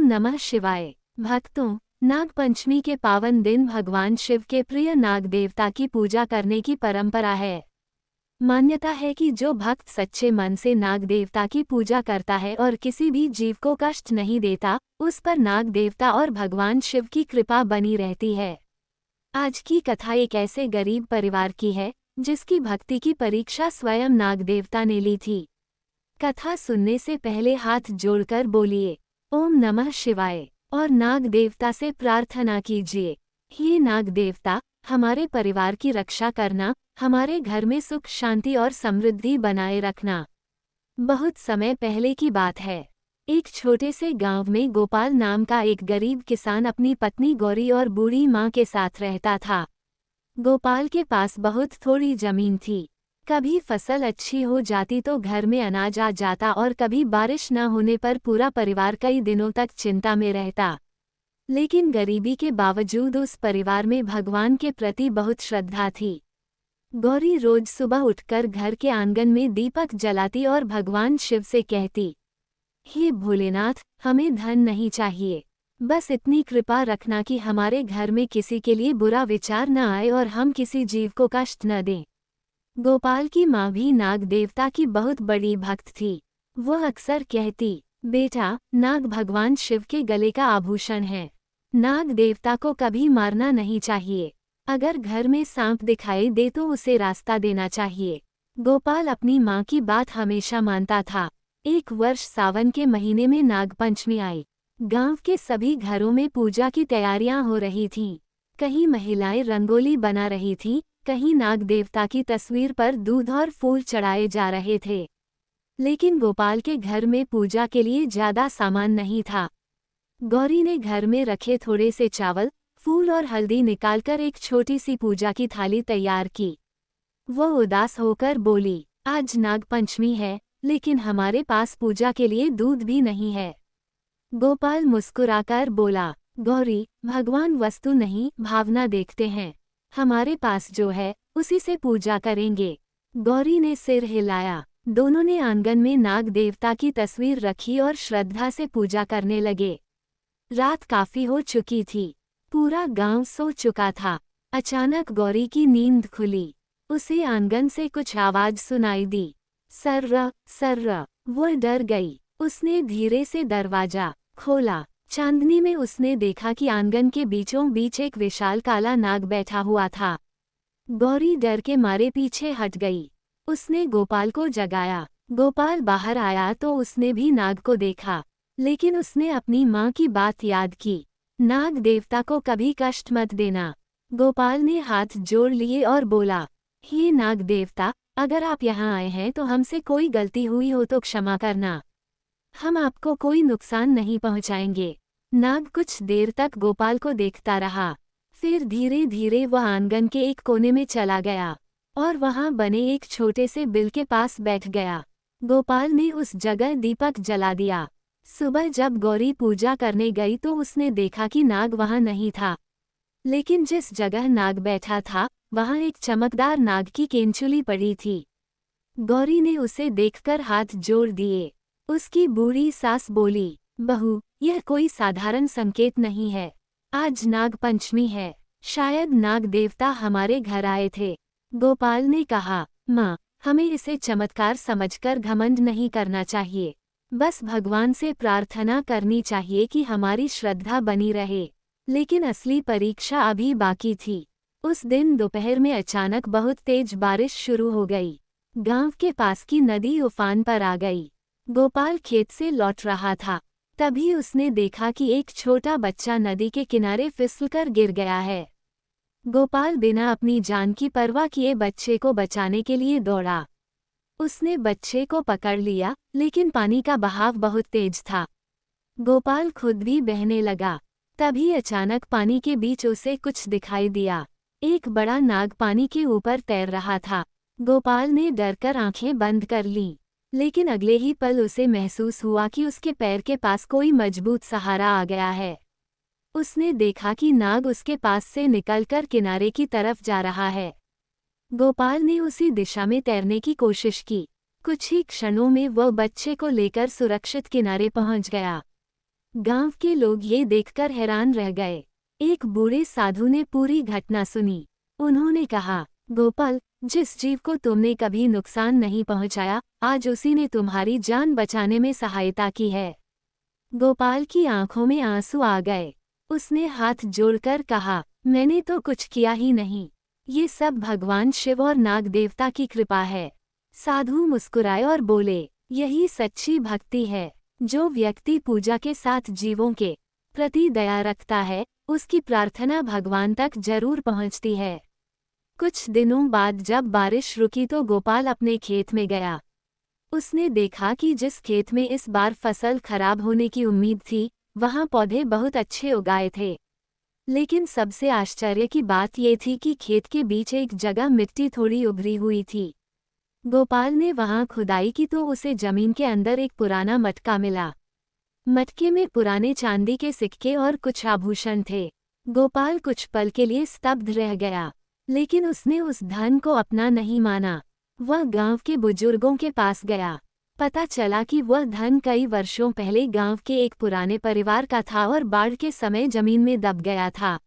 नमः शिवाय। भक्तों, नाग पंचमी के पावन दिन भगवान शिव के प्रिय नाग देवता की पूजा करने की परंपरा है। मान्यता है कि जो भक्त सच्चे मन से नाग देवता की पूजा करता है और किसी भी जीव को कष्ट नहीं देता, उस पर नाग देवता और भगवान शिव की कृपा बनी रहती है। आज की कथा एक ऐसे गरीब परिवार की है, जिसकी भक्ति की परीक्षा स्वयं नाग देवता ने ली थी। कथा सुनने से पहले हाथ जोड़कर बोलिए ओम नमः शिवाय और नाग देवता से प्रार्थना कीजिए, हे नाग देवता, हमारे परिवार की रक्षा करना, हमारे घर में सुख शांति और समृद्धि बनाए रखना। बहुत समय पहले की बात है। एक छोटे से गांव में गोपाल नाम का एक गरीब किसान अपनी पत्नी गौरी और बूढ़ी माँ के साथ रहता था। गोपाल के पास बहुत थोड़ी जमीन थी। कभी फसल अच्छी हो जाती तो घर में अनाज आ जाता और कभी बारिश न होने पर पूरा परिवार कई दिनों तक चिंता में रहता। लेकिन गरीबी के बावजूद उस परिवार में भगवान के प्रति बहुत श्रद्धा थी। गौरी रोज सुबह उठकर घर के आंगन में दीपक जलाती और भगवान शिव से कहती, हे भोलेनाथ, हमें धन नहीं चाहिए, बस इतनी कृपा रखना कि हमारे घर में किसी के लिए बुरा विचार न आए और हम किसी जीव को कष्ट न दें। गोपाल की माँ भी नाग देवता की बहुत बड़ी भक्त थी। वह अक्सर कहती, बेटा, नाग भगवान शिव के गले का आभूषण है। नाग देवता को कभी मारना नहीं चाहिए। अगर घर में सांप दिखाई दे तो उसे रास्ता देना चाहिए। गोपाल अपनी माँ की बात हमेशा मानता था। एक वर्ष सावन के महीने में नाग पंचमी आई। गांव के सभी घरों में पूजा की तैयारियां हो रही थीं। कहीं महिलाएं रंगोली बना रही थीं, कहीं नाग देवता की तस्वीर पर दूध और फूल चढ़ाए जा रहे थे। लेकिन गोपाल के घर में पूजा के लिए ज्यादा सामान नहीं था। गौरी ने घर में रखे थोड़े से चावल, फूल और हल्दी निकालकर एक छोटी सी पूजा की थाली तैयार की। वह उदास होकर बोली, आज नाग पंचमी है, लेकिन हमारे पास पूजा के लिए दूध भी नहीं है। गोपाल मुस्कुराकर बोला, गौरी, भगवान वस्तु नहीं भावना देखते हैं। हमारे पास जो है उसी से पूजा करेंगे। गौरी ने सिर हिलाया। दोनों ने आंगन में नाग देवता की तस्वीर रखी और श्रद्धा से पूजा करने लगे। रात काफी हो चुकी थी। पूरा गांव सो चुका था। अचानक गौरी की नींद खुली। उसे आंगन से कुछ आवाज सुनाई दी। सर्र सर्र। वह डर गई। उसने धीरे से दरवाजा खोला। चांदनी में उसने देखा कि आंगन के बीचों बीच एक विशाल काला नाग बैठा हुआ था। गौरी डर के मारे पीछे हट गई। उसने गोपाल को जगाया। गोपाल बाहर आया तो उसने भी नाग को देखा, लेकिन उसने अपनी माँ की बात याद की, नाग देवता को कभी कष्ट मत देना। गोपाल ने हाथ जोड़ लिए और बोला, हे नाग देवता, अगर आप यहाँ आए हैं तो हमसे कोई गलती हुई हो तो क्षमा करना। हम आपको कोई नुकसान नहीं पहुँचाएंगे। नाग कुछ देर तक गोपाल को देखता रहा। फिर धीरे धीरे वह आंगन के एक कोने में चला गया और वहां बने एक छोटे से बिल के पास बैठ गया। गोपाल ने उस जगह दीपक जला दिया। सुबह जब गौरी पूजा करने गई तो उसने देखा कि नाग वहां नहीं था, लेकिन जिस जगह नाग बैठा था वहां एक चमकदार नाग की केंचुली पड़ी थी। गौरी ने उसे देखकर हाथ जोड़ दिए। उसकी बूढ़ी सास बोली, बहू, यह कोई साधारण संकेत नहीं है। आज नाग पंचमी है। शायद नाग देवता हमारे घर आए थे। गोपाल ने कहा, माँ, हमें इसे चमत्कार समझकर घमंड नहीं करना चाहिए। बस भगवान से प्रार्थना करनी चाहिए कि हमारी श्रद्धा बनी रहे। लेकिन असली परीक्षा अभी बाकी थी। उस दिन दोपहर में अचानक बहुत तेज बारिश शुरू हो गई। गांव के पास की नदी उफान पर आ गई। गोपाल खेत से लौट रहा था। तभी उसने देखा कि एक छोटा बच्चा नदी के किनारे फिसलकर गिर गया है। गोपाल बिना अपनी जान की परवाह किए बच्चे को बचाने के लिए दौड़ा। उसने बच्चे को पकड़ लिया, लेकिन पानी का बहाव बहुत तेज था। गोपाल खुद भी बहने लगा। तभी अचानक पानी के बीच उसे कुछ दिखाई दिया। एक बड़ा नाग पानी के ऊपर तैर रहा था। गोपाल ने डरकर आंखें बंद कर लीं, लेकिन अगले ही पल उसे महसूस हुआ कि उसके पैर के पास कोई मजबूत सहारा आ गया है। उसने देखा कि नाग उसके पास से निकलकर किनारे की तरफ जा रहा है। गोपाल ने उसी दिशा में तैरने की कोशिश की। कुछ ही क्षणों में वह बच्चे को लेकर सुरक्षित किनारे पहुंच गया। गांव के लोग ये देखकर हैरान रह गए। एक बूढ़े साधु ने पूरी घटना सुनी। उन्होंने कहा, गोपाल, जिस जीव को तुमने कभी नुकसान नहीं पहुंचाया, आज उसी ने तुम्हारी जान बचाने में सहायता की है। गोपाल की आंखों में आंसू आ गए। उसने हाथ जोड़कर कहा, मैंने तो कुछ किया ही नहीं, ये सब भगवान शिव और नाग देवता की कृपा है। साधु मुस्कुराए और बोले, यही सच्ची भक्ति है। जो व्यक्ति पूजा के साथ जीवों के प्रति दया रखता है, उसकी प्रार्थना भगवान तक जरूर पहुंचती है। कुछ दिनों बाद जब बारिश रुकी तो गोपाल अपने खेत में गया। उसने देखा कि जिस खेत में इस बार फसल खराब होने की उम्मीद थी, वहां पौधे बहुत अच्छे उगाए थे। लेकिन सबसे आश्चर्य की बात ये थी कि खेत के बीच एक जगह मिट्टी थोड़ी उभरी हुई थी। गोपाल ने वहां खुदाई की तो उसे जमीन के अंदर एक पुराना मटका मिला। मटके में पुराने चांदी के सिक्के और कुछ आभूषण थे। गोपाल कुछ पल के लिए स्तब्ध रह गया, लेकिन उसने उस धन को अपना नहीं माना। वह गांव के बुजुर्गों के पास गया। पता चला कि वह धन कई वर्षों पहले गांव के एक पुराने परिवार का था और बाढ़ के समय जमीन में दब गया था।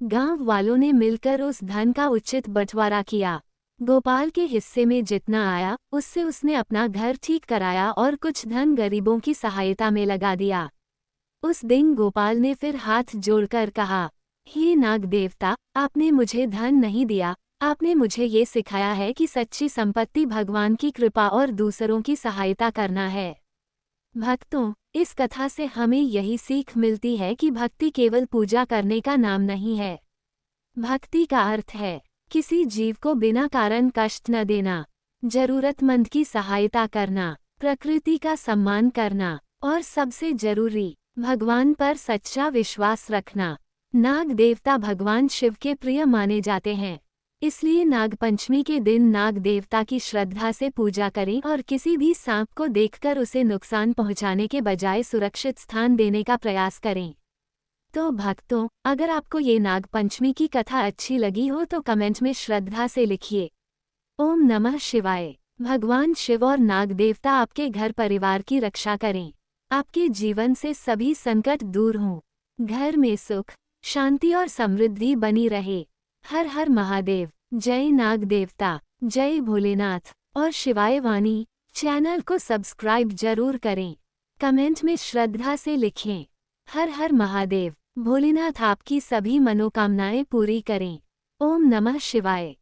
गांव वालों ने मिलकर उस धन का उचित बंटवारा किया। गोपाल के हिस्से में जितना आया, उससे उसने अपना घर ठीक कराया और कुछ धन गरीबों की सहायता में लगा दिया। उस दिन गोपाल ने फिर हाथ जोड़कर कहा, हे नाग देवता, आपने मुझे धन नहीं दिया, आपने मुझे ये सिखाया है कि सच्ची संपत्ति भगवान की कृपा और दूसरों की सहायता करना है। भक्तों, इस कथा से हमें यही सीख मिलती है कि भक्ति केवल पूजा करने का नाम नहीं है। भक्ति का अर्थ है किसी जीव को बिना कारण कष्ट न देना, जरूरतमंद की सहायता करना, प्रकृति का सम्मान करना और सबसे जरूरी, भगवान पर सच्चा विश्वास रखना। नाग देवता भगवान शिव के प्रिय माने जाते हैं, इसलिए नाग पंचमी के दिन नाग देवता की श्रद्धा से पूजा करें और किसी भी सांप को देखकर उसे नुकसान पहुंचाने के बजाय सुरक्षित स्थान देने का प्रयास करें। तो भक्तों, अगर आपको ये नाग पंचमी की कथा अच्छी लगी हो तो कमेंट में श्रद्धा से लिखिए, ओम नमः शिवाय। भगवान शिव और नाग देवता आपके घर परिवार की रक्षा करें, आपके जीवन से सभी संकट दूर हों, घर में सुख, शांति और समृद्धि बनी रहे। हर हर महादेव। जय नाग देवता, जय भोलेनाथ और शिवाय वाणी। चैनल को सब्सक्राइब जरूर करें, कमेंट में श्रद्धा से लिखें, हर हर महादेव। भोलेनाथ आपकी सभी मनोकामनाएं पूरी करें। ओम नमः शिवाय।